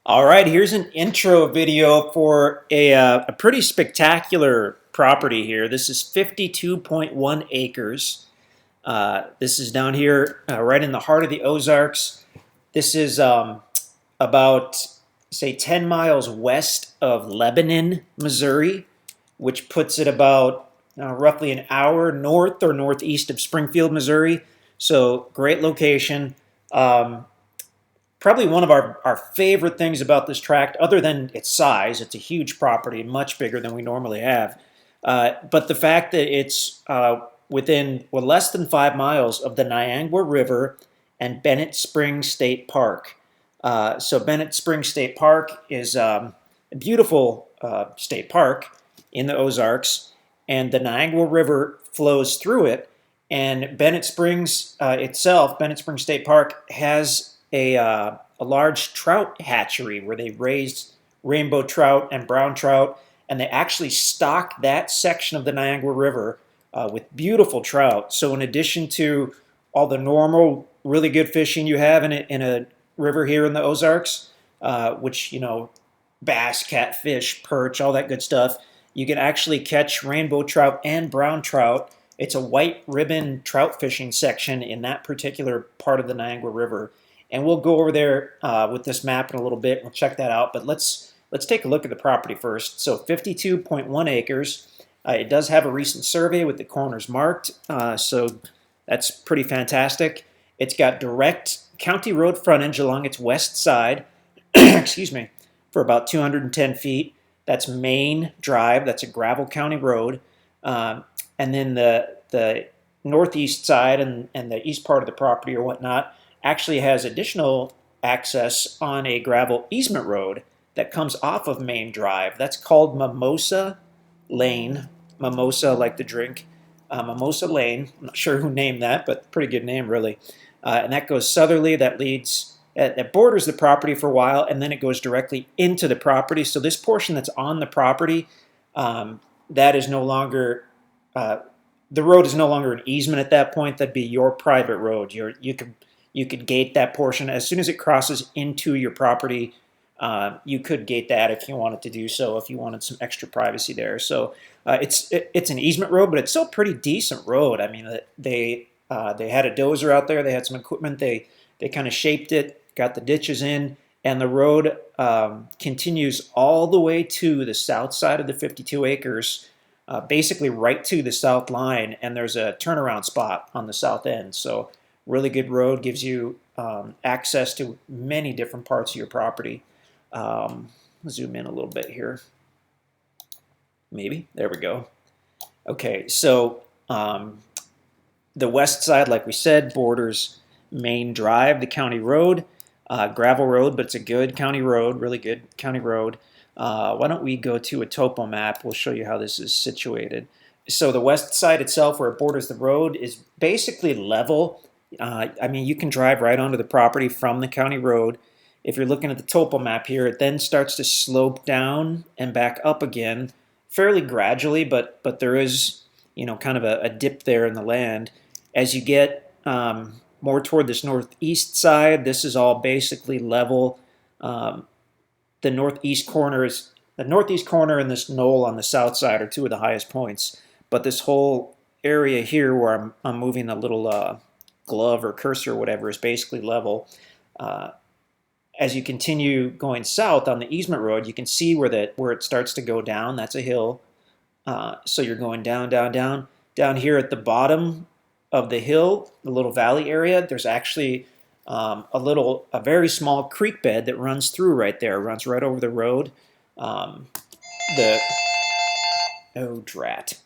All right, here's an intro video for a pretty spectacular property here. This is 52.1 acres. This is down here right in the heart of the Ozarks. This is about, say, 10 miles west of Lebanon, Missouri, which puts it about roughly an hour north or northeast of Springfield, Missouri. So great location. Probably one of our favorite things about this tract, other than its size, it's a huge property, much bigger than we normally have. But the fact that it's within less than 5 miles of the Niagara River and Bennett Springs State Park. So Bennett Springs State Park is a beautiful state park in the Ozarks, and the Niagara River flows through it. And Bennett Springs itself, Bennett Springs State Park, has a large trout hatchery where they raise rainbow trout and brown trout, and they actually stock that section of the Niagara River with beautiful trout. So in addition to all the normal, really good fishing you have in a river here in the Ozarks, which, you know, bass, catfish, perch, all that good stuff, you can actually catch rainbow trout and brown trout. It's a white ribbon trout fishing section in that particular part of the Niagara River. And we'll go over there with this map in a little bit. We'll check that out. But let's take a look at the property first. So 52.1 acres. It does have a recent survey with the corners marked. So that's pretty fantastic. It's got direct county road frontage along its west side, excuse me, for about 210 feet. That's Main Drive. That's a gravel county road. And then the northeast side and the east part of the property or whatnot actually has additional access on a gravel easement road that comes off of Main Drive. That's called Mimosa Lane. Mimosa, like the drink. Mimosa Lane. I'm not sure who named that, but pretty good name, really. And that goes southerly. That borders the property for a while, and then it goes directly into the property. So this portion that's on the property, that is no longer, the road is no longer an easement at that point. That'd be your private road. You could gate that portion. As soon as it crosses into your property, you could gate that if you wanted to do so, if you wanted some extra privacy there. So it's an easement road, but it's still a pretty decent road. I mean, they had a dozer out there. They had some equipment. They kind of shaped it, got the ditches in, and the road continues all the way to the south side of the 52 acres, basically right to the south line, and there's a turnaround spot on the south end. So really good road, gives you access to many different parts of your property. Zoom in a little bit here. Maybe. There we go. Okay, so the west side, like we said, borders Main Drive, the county road, gravel road, but it's a good county road, really good county road. Why don't we go to a topo map? We'll show you how this is situated. So the west side itself, where it borders the road, is basically level. I mean, you can drive right onto the property from the county road. If you're looking at the topo map here, it then starts to slope down and back up again, fairly gradually, but there is, you know, kind of a dip there in the land. As you get more toward this northeast side, this is all basically level. The northeast corner and this knoll on the south side are two of the highest points. But this whole area here where I'm moving a little glove or cursor or whatever is basically level. As you continue going south on the easement road, you can see where it starts to go down. That's a hill. So you're going down, down, down. Down here at the bottom of the hill, the little valley area, there's actually a very small creek bed that runs through right there. It runs right over the road. Oh, drat.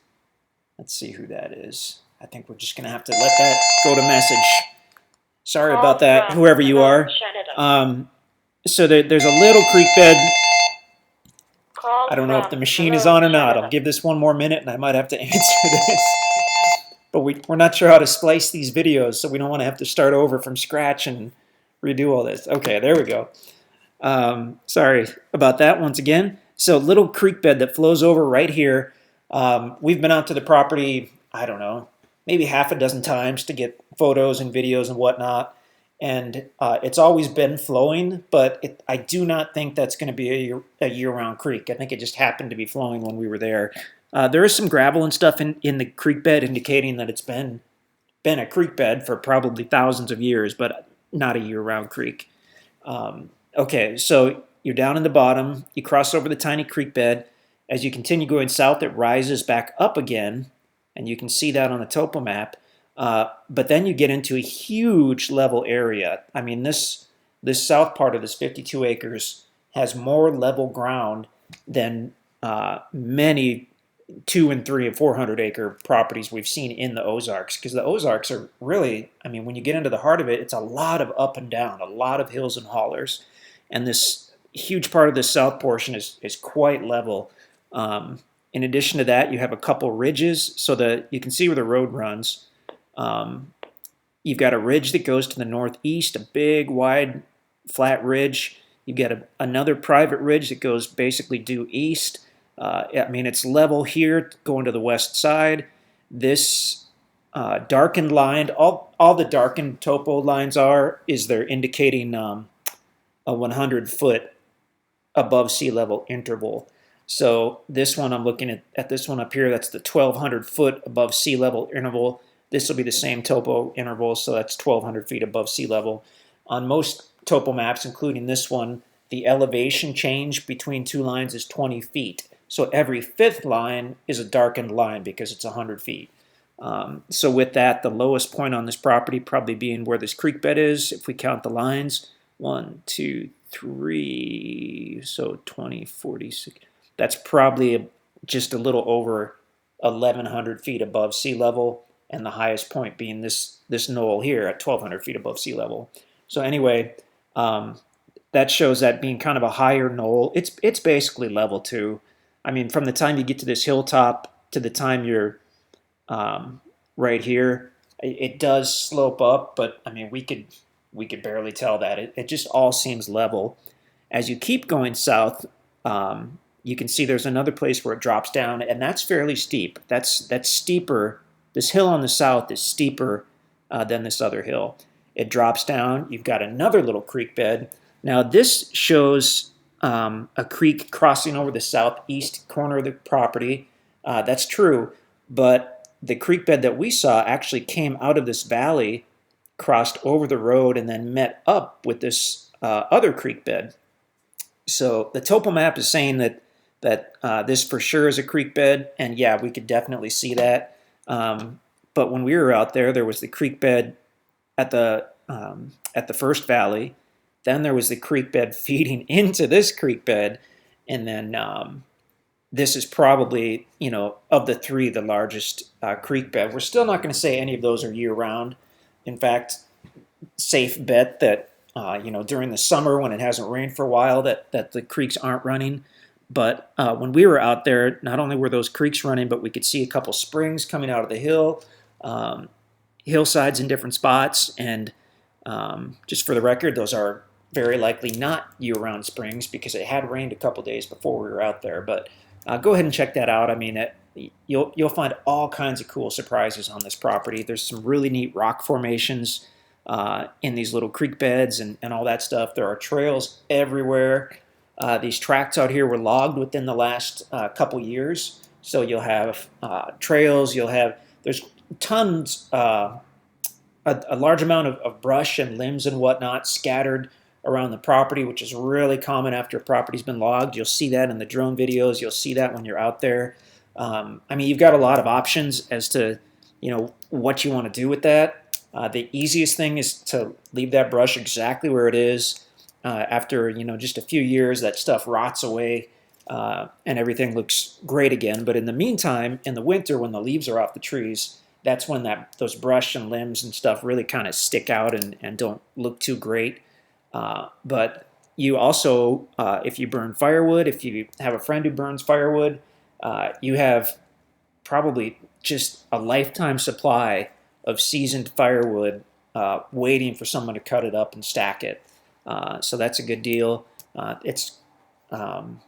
Let's see who that is. I think we're just going to have to let that go to message. Sorry about that, whoever you are. So there's a little creek bed. I don't know if the machine is on or not. I'll give this one more minute and I might have to answer this. But we're not sure how to splice these videos, so we don't want to have to start over from scratch and redo all this. Okay, there we go. Sorry about that once again. So little creek bed that flows over right here. We've been out to the property, I don't know, maybe half a dozen times to get photos and videos and whatnot. and it's always been flowing, but I do not think that's going to be a year-round creek. I think it just happened to be flowing when we were there. There is some gravel and stuff in the creek bed indicating that it's been a creek bed for probably thousands of years, but not a year-round creek. Okay, so you're down in the bottom. You cross over the tiny creek bed. As you continue going south, it rises back up again, and you can see that on the topo map. But then you get into a huge level area. I mean, this south part of this 52 acres has more level ground than many 2 and 3 and 400 acre properties we've seen in the Ozarks, because the Ozarks are really, I mean, when you get into the heart of it, it's a lot of up and down, a lot of hills and hollers, and this huge part of the south portion is quite level. In addition to that, you have a couple ridges, so that you can see where the road runs. You've got a ridge that goes to the northeast, a big, wide, flat ridge. You've got another private ridge that goes basically due east. I mean, it's level here going to the west side. This darkened line, all the darkened topo lines is they're indicating a 100-foot above sea level interval. So this one, I'm looking at this one up here, that's the 1,200-foot above sea level interval. This will be the same topo interval, so that's 1,200 feet above sea level. On most topo maps, including this one, the elevation change between two lines is 20 feet. So every fifth line is a darkened line because it's 100 feet. So with that, the lowest point on this property probably being where this creek bed is, if we count the lines. 1, 2, 3, so 20, 46. That's probably just a little over 1,100 feet above sea level, and the highest point being this knoll here at 1,200 feet above sea level. So anyway, that shows that being kind of a higher knoll. It's basically level 2. I mean, from the time you get to this hilltop to the time you're right here, it does slope up, but I mean, we could barely tell that. It just all seems level. As you keep going south, you can see there's another place where it drops down, and that's fairly steep. That's steeper. This hill on the south is steeper than this other hill. It drops down. You've got another little creek bed. Now this shows a creek crossing over the southeast corner of the property. That's true, but the creek bed that we saw actually came out of this valley, crossed over the road, and then met up with this other creek bed. So the topo map is saying that this for sure is a creek bed, and yeah, we could definitely see that. But when we were out there was the creek bed at the first valley. Then there was the creek bed feeding into this creek bed, and then this is probably, of the three, the largest creek bed. We're still not going to say any of those are year-round. In fact, safe bet that during the summer when it hasn't rained for a while that the creeks aren't running. But when we were out there, not only were those creeks running, but we could see a couple springs coming out of the hill, hillsides in different spots, and just for the record, those are very likely not year-round springs because it had rained a couple days before we were out there. But go ahead and check that out. I mean, you'll find all kinds of cool surprises on this property. There's some really neat rock formations in these little creek beds and all that stuff. There are trails everywhere. These tracts out here were logged within the last couple years, so you'll have trails. There's tons, a large amount of brush and limbs and whatnot scattered around the property, which is really common after a property's been logged. You'll see that in the drone videos. You'll see that when you're out there. I mean, you've got a lot of options as to what you want to do with that. The easiest thing is to leave that brush exactly where it is. After just a few years, that stuff rots away and everything looks great again. But in the meantime, in the winter, when the leaves are off the trees, that's when those brush and limbs and stuff really kind of stick out and don't look too great. But you also, if you burn firewood, if you have a friend who burns firewood, you have probably just a lifetime supply of seasoned firewood waiting for someone to cut it up and stack it. So that's a good deal. What am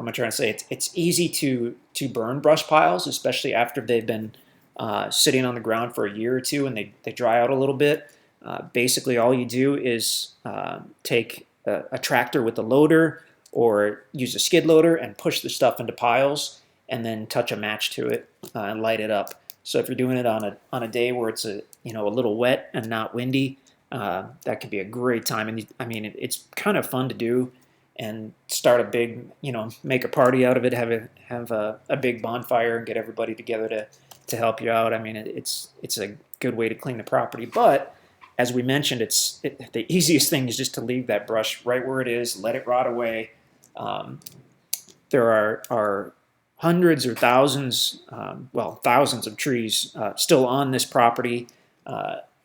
I trying to say? It's easy to burn brush piles, especially after they've been sitting on the ground for a year or two and they dry out a little bit. Basically, all you do is take a tractor with a loader or use a skid loader and push the stuff into piles and then touch a match to it and light it up. So if you're doing it on a day where it's a little wet and not windy, that could be a great time. And I mean, it's kind of fun to do and start a big, make a party out of it, have a big bonfire and get everybody together to help you out. I mean, it's a good way to clean the property. But as we mentioned, the easiest thing is just to leave that brush right where it is, let it rot away. There are hundreds or thousands, well, thousands of trees still on this property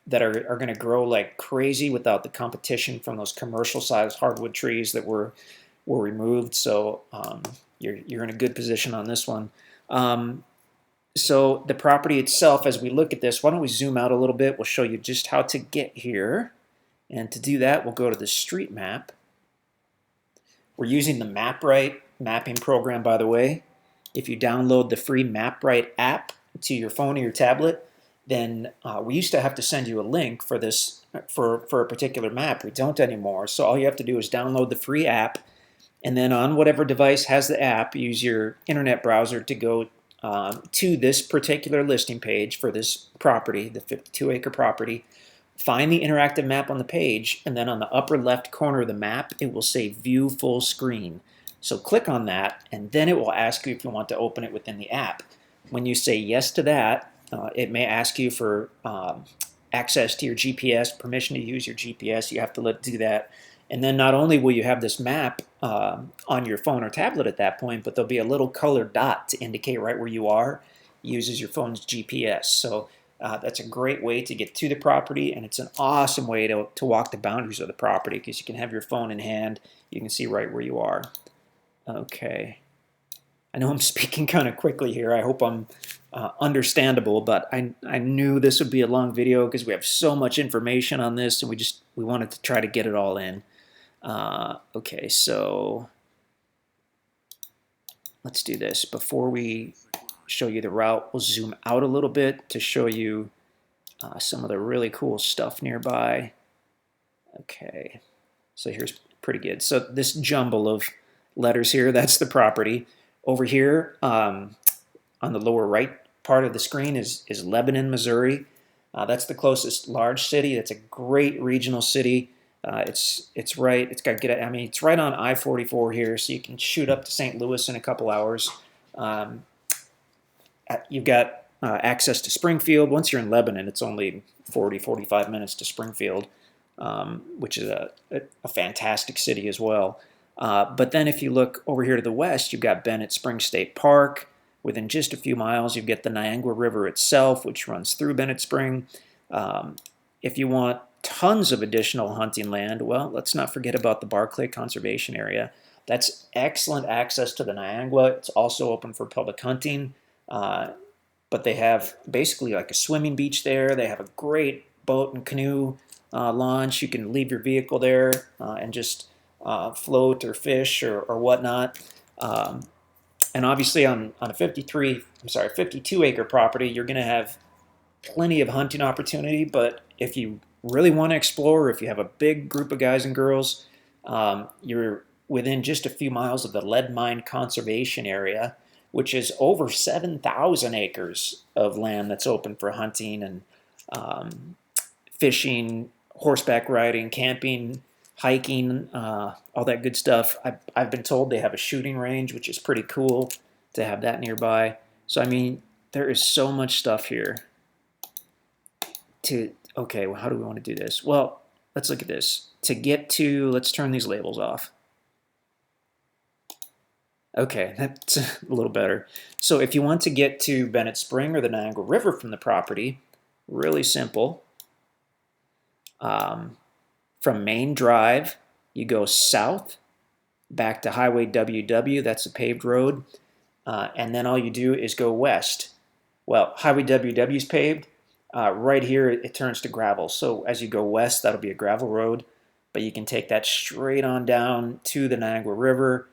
that are going to grow like crazy without the competition from those commercial-sized hardwood trees that were removed. So you're in a good position on this one. So the property itself, as we look at this, why don't we zoom out a little bit? We'll show you just how to get here. And to do that, we'll go to the street map. We're using the MapRight mapping program, by the way. If you download the free MapRight app to your phone or your tablet, then we used to have to send you a link for this for a particular map. We don't anymore. So all you have to do is download the free app, and then on whatever device has the app, use your internet browser to go to this particular listing page for this property, the 52-acre property. Find the interactive map on the page, and then on the upper left corner of the map, it will say View Full Screen. So click on that, and then it will ask you if you want to open it within the app. When you say yes to that, it may ask you for access to your GPS, permission to use your GPS. You have to let it do that. And then not only will you have this map on your phone or tablet at that point, but there'll be a little colored dot to indicate right where you are. It uses your phone's GPS. So that's a great way to get to the property, and it's an awesome way to walk the boundaries of the property because you can have your phone in hand. You can see right where you are. Okay. I know I'm speaking kind of quickly here. I hope I'm understandable, but I knew this would be a long video because we have so much information on this, and we wanted to try to get it all in. Okay, so let's do this. Before we show you the route, we'll zoom out a little bit to show you some of the really cool stuff nearby. Okay, so here's pretty good. So this jumble of letters here, that's the property. Over here on the lower right part of the screen is Lebanon, Missouri. That's the closest large city. It's a great regional city. It's right. It's got good. I mean, it's right on I-44 here, so you can shoot up to St. Louis in a couple hours. You've got access to Springfield. Once you're in Lebanon, it's only 40-45 minutes to Springfield, which is a fantastic city as well. But then if you look over here to the west, you've got Bennett Springs State Park. Within just a few miles, you've got the Niagara River itself, which runs through Bennett Spring. If you want tons of additional hunting land, well, let's not forget about the Barclay Conservation Area. That's excellent access to the Niagara. It's also open for public hunting, but they have basically like a swimming beach there. They have a great boat and canoe launch. You can leave your vehicle there and just float or fish or whatnot. And obviously on a 52-acre property, you're going to have plenty of hunting opportunity, but if you really want to explore, if you have a big group of guys and girls, you're within just a few miles of the Lead Mine Conservation Area, which is over 7,000 acres of land that's open for hunting and fishing, horseback riding, camping, hiking, all that good stuff. I've been told they have a shooting range, which is pretty cool to have that nearby. So, I mean, there is so much stuff here. Okay, well, how do we want to do this? Well, let's look at this. Let's turn these labels off. Okay, that's a little better. So if you want to get to Bennett Spring or the Niagara River from the property, really simple. From Main Drive, you go south, back to Highway WW, that's a paved road, and then all you do is go west. Well, Highway WW is paved. Right here, it turns to gravel. So as you go west, that'll be a gravel road, but you can take that straight on down to the Niagara River,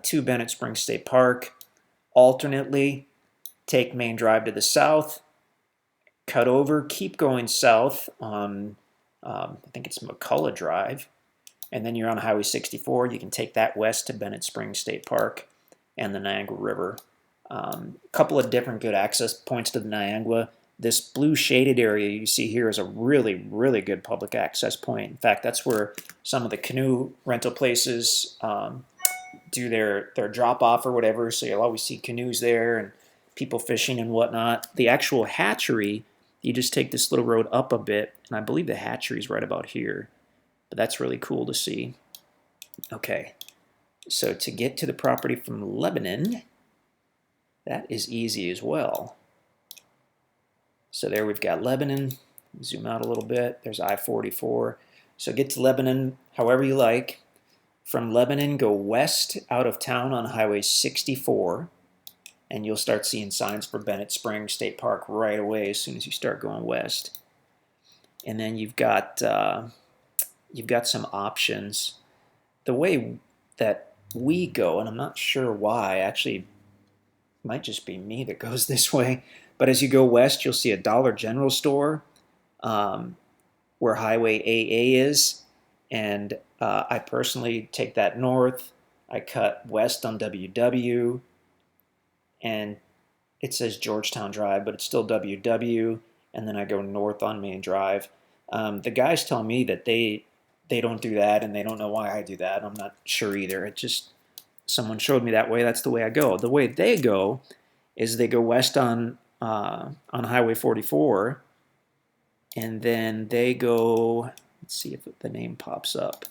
to Bennett Springs State Park. Alternately, take Main Drive to the south, cut over, keep going south on I think it's McCullough Drive. And then you're on Highway 64. You can take that west to Bennett Springs State Park and the Niagara River. A couple of different good access points to the Niagara. This blue shaded area you see here is a really, really good public access point. In fact, that's where some of the canoe rental places do their drop off or whatever. So you'll always see canoes there and people fishing and whatnot. The actual hatchery, you just take this little road up a bit, and I believe the hatchery is right about here. But that's really cool to see. Okay, so to get to the property from Lebanon, that is easy as well. So there we've got Lebanon. Zoom out a little bit. There's I-44. So get to Lebanon however you like. From Lebanon, go west out of town on Highway 64, and you'll start seeing signs for Bennett Springs State Park right away as soon as you start going west. And then you've got some options. The way that we go, and I'm not sure why, actually, it might just be me that goes this way, but as you go west, you'll see a Dollar General store where Highway AA is, and I personally take that north. I cut west on WW, and it says Georgetown Drive, but it's still WW, and then I go north on Main Drive. The guys tell me that they don't do that, and they don't know why I do that. I'm not sure either. It just, someone showed me that way. That's the way I go. The way they go is they go west on Highway 44, and then they go, let's see if the name pops up.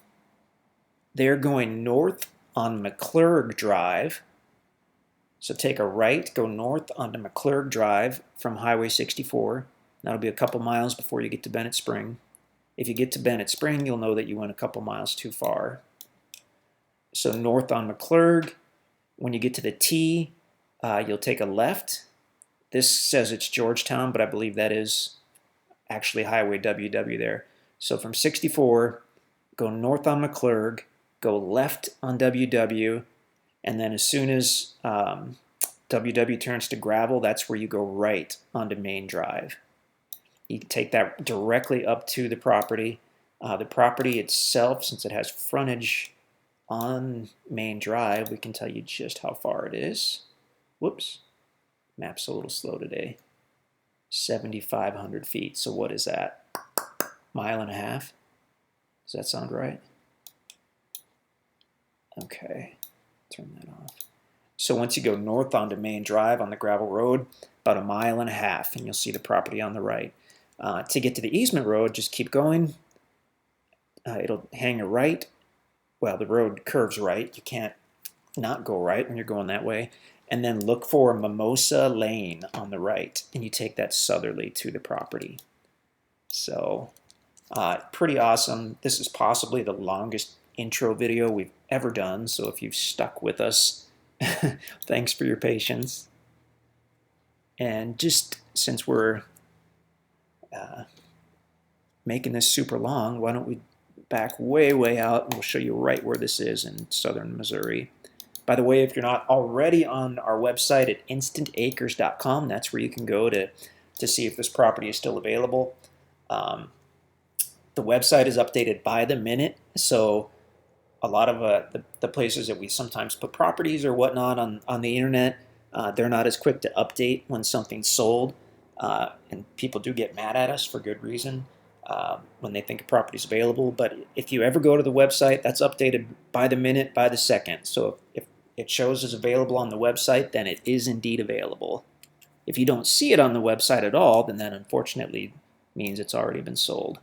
They're going north on McClurg Drive. So take a right, go north onto McClurg Drive from Highway 64. That'll be a couple miles before you get to Bennett Spring. If you get to Bennett Spring, you'll know that you went a couple miles too far. So north on McClurg, when you get to the T, you'll take a left. This says it's Georgetown, but I believe that is actually Highway WW there. So from 64, go north on McClurg, go left on WW, and then as soon as WW turns to gravel, that's where you go right onto Main Drive. You can take that directly up to the property. The property itself, since it has frontage on Main Drive, we can tell you just how far it is. Whoops, map's a little slow today. 7,500 feet. So what is that? Mile and a half? Does that sound right? Okay, turn that off. So once you go north onto Main Drive on the gravel road, about a mile and a half, and you'll see the property on the right. To get to the easement road, just keep going. It'll hang a right. Well, the road curves right. You can't not go right when you're going that way. And then look for Mimosa Lane on the right, and you take that southerly to the property. So pretty awesome. This is possibly the longest intro video we've ever done, so if you've stuck with us, thanks for your patience. And just since we're making this super long, why don't we back way out, and we'll show you right where this is in southern Missouri. By the way, if you're not already on our website at InstantAcres.com, that's where you can go to see if this property is still available. The website is updated by the minute, so a lot of the places that we sometimes put properties or whatnot on the internet, they're not as quick to update when something's sold, and people do get mad at us for good reason when they think a property's available. But if you ever go to the website, that's updated by the minute, by the second. So if it shows as available on the website, then it is indeed available. If you don't see it on the website at all, then that unfortunately means it's already been sold.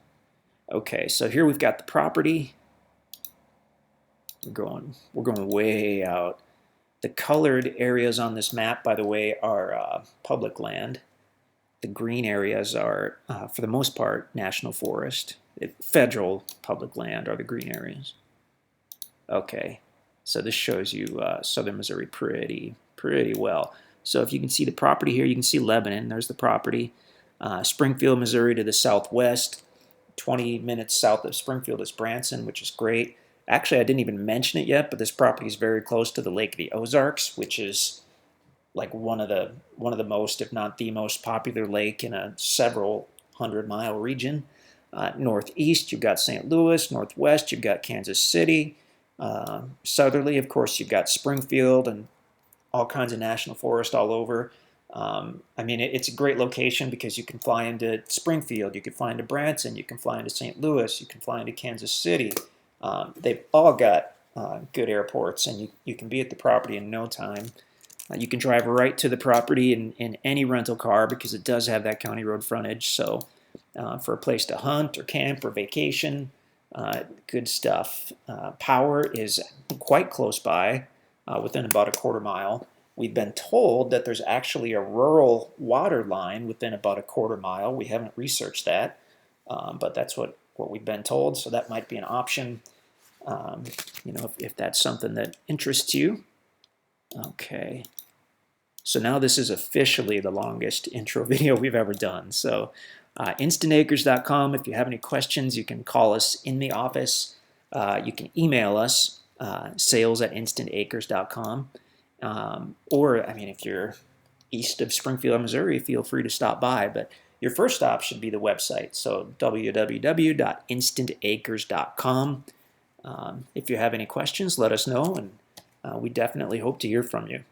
Okay, so here we've got the property. We're going way out. The colored areas on this map, by the way, are public land. The green areas are, for the most part, national forest. Federal public land are the green areas. Okay, so this shows you southern Missouri pretty well. So if you can see the property here, you can see Lebanon. There's the property. Springfield, Missouri to the southwest. 20 minutes south of Springfield is Branson, which is great. Actually, I didn't even mention it yet, but this property is very close to the Lake of the Ozarks, which is like one of the most, if not the most popular lake in a several 100-mile region. Northeast, you've got St. Louis. Northwest, you've got Kansas City. Southerly, of course, you've got Springfield and all kinds of national forest all over. I mean, it's a great location because you can fly into Springfield, you can fly into Branson, you can fly into St. Louis, you can fly into Kansas City. They've all got good airports, and you can be at the property in no time. You can drive right to the property in any rental car because it does have that county road frontage. So for a place to hunt or camp or vacation, good stuff. Power is quite close by, within about a quarter mile. We've been told that there's actually a rural water line within about a quarter mile. We haven't researched that, but that's what we've been told. So that might be an option, if that's something that interests you. Okay. So now this is officially the longest intro video we've ever done. So InstantAcres.com. If you have any questions, you can call us in the office. You can email us, sales@InstantAcres.com. Or, I mean, if you're east of Springfield, Missouri, feel free to stop by. But your first stop should be the website. So www.instantacres.com. If you have any questions, let us know, and we definitely hope to hear from you.